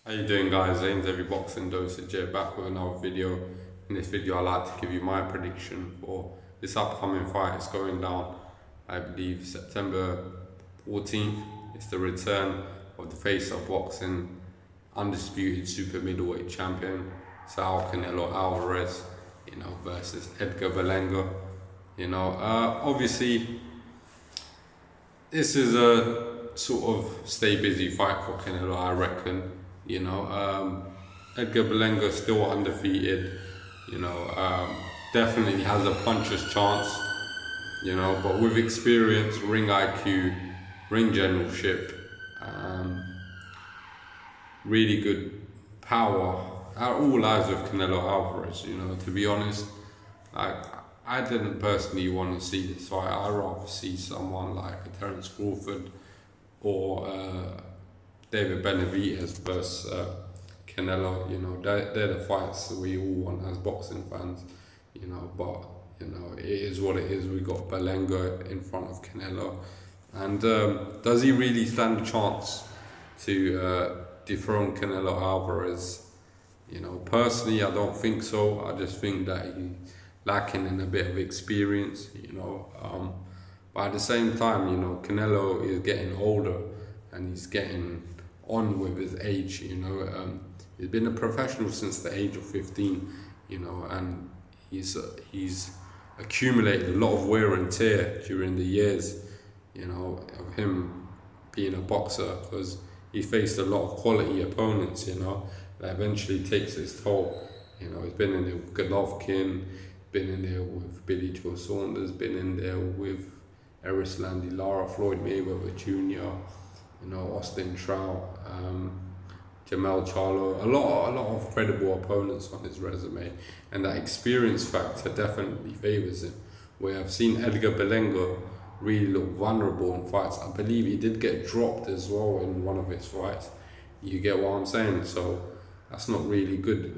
How you doing, guys? Zane's Every Boxing Dosage here, back with another video. In this video I'd like to give you my prediction for this upcoming fight. It's going down, I believe, September 14th. It's the return of the face of boxing, undisputed super middleweight champion Saul Canelo Alvarez, versus Edgar Berlanga. Obviously this is a sort of stay busy fight for Canelo, I reckon. Edgar Berlanga still undefeated, definitely has a puncher's chance, but with experience, ring IQ, ring generalship, really good power, all lies with Canelo Alvarez. To be honest, I didn't personally want to see this fight. I'd rather see someone like a Terence Crawford or David Benavidez versus Canelo. They're the fights that we all want as boxing fans, but it is what it is. We got Berlanga in front of Canelo, and does he really stand a chance to dethrone Canelo Alvarez? Personally, I don't think so. I just think that he's lacking in a bit of experience, but at the same time, Canelo is getting older and he's getting on with his age. He's been a professional since the age of 15, and he's accumulated a lot of wear and tear during the years, of him being a boxer, because he faced a lot of quality opponents, that eventually takes its toll. He's been in there with Golovkin, been in there with Billy Joe Saunders, been in there with Eris Landy Lara, Floyd Mayweather Jr., Austin Trout, Jamel Charlo, a lot of credible opponents on his resume, and that experience factor definitely favours him. Where I've seen Edgar Berlanga really look vulnerable in fights. I believe he did get dropped as well in one of his fights. You get what I'm saying? So that's not really good.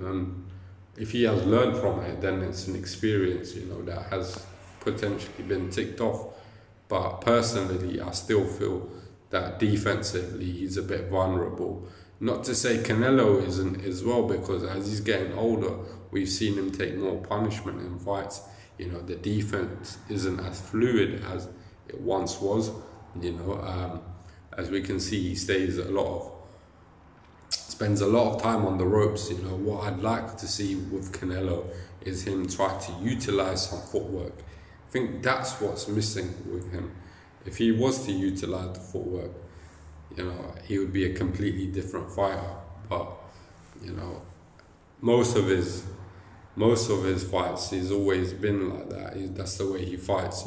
If he has learned from it, then it's an experience, that has potentially been ticked off. But personally, I still feel that defensively he's a bit vulnerable. Not to say Canelo isn't as well, because as he's getting older, we've seen him take more punishment in fights. The defense isn't as fluid as it once was. As we can see, he spends a lot of time on the ropes. What I'd like to see with Canelo is him try to utilize some footwork. I think that's what's missing with him. If he was to utilize the footwork, he would be a completely different fighter. But most of his fights, he's always been like that. That's the way he fights,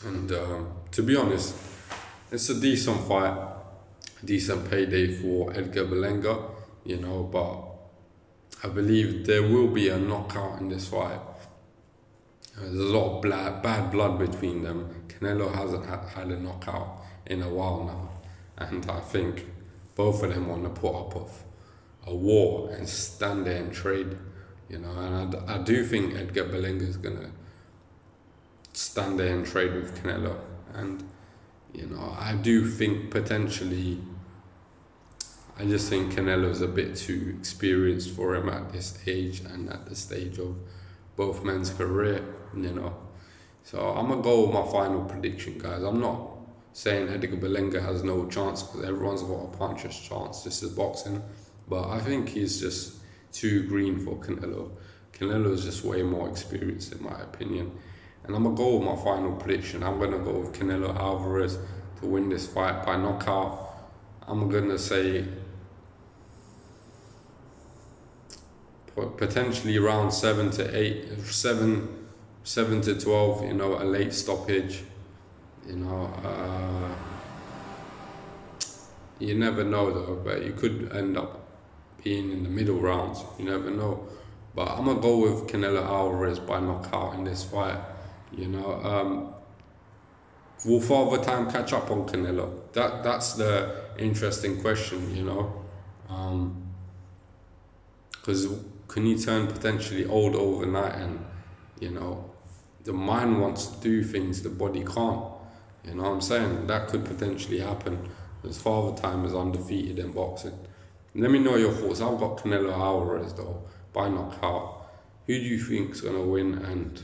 And to be honest, it's a decent fight, decent payday for Edgar Berlanga, but I believe there will be a knockout in this fight. There's a lot of bad blood between them. Canelo hasn't had a knockout in a while now, and I think both of them want to put up a war and stand there and trade, and I do think Edgar Berlanga is going to stand there and trade with Canelo, and I do think potentially, I just think Canelo's a bit too experienced for him at this age and at the stage of both men's career, So I'm going to go with my final prediction, guys. I'm not saying Edgar Berlanga has no chance, because everyone's got a puncher's chance. This is boxing. But I think he's just too green for Canelo. Canelo is just way more experienced, in my opinion. And I'm going to go with my final prediction. I'm going to go with Canelo Alvarez to win this fight by knockout. I'm going to say potentially around 7 to 12, a late stoppage. You never know though, but you could end up being in the middle rounds. You never know. But I'm going to go with Canelo Alvarez by knockout in this fight. Will Father Time catch up on Canelo? That's the interesting question, because can he turn potentially old overnight, and the mind wants to do things the body can't. That could potentially happen. His father time is undefeated in boxing. Let me know your thoughts. I've got Canelo Alvarez though, by knockout. Who do you think's gonna win, and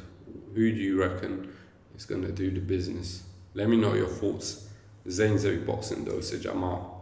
who do you reckon is gonna do the business? Let me know your thoughts. Zane's Every Boxing Dosage, I'm out.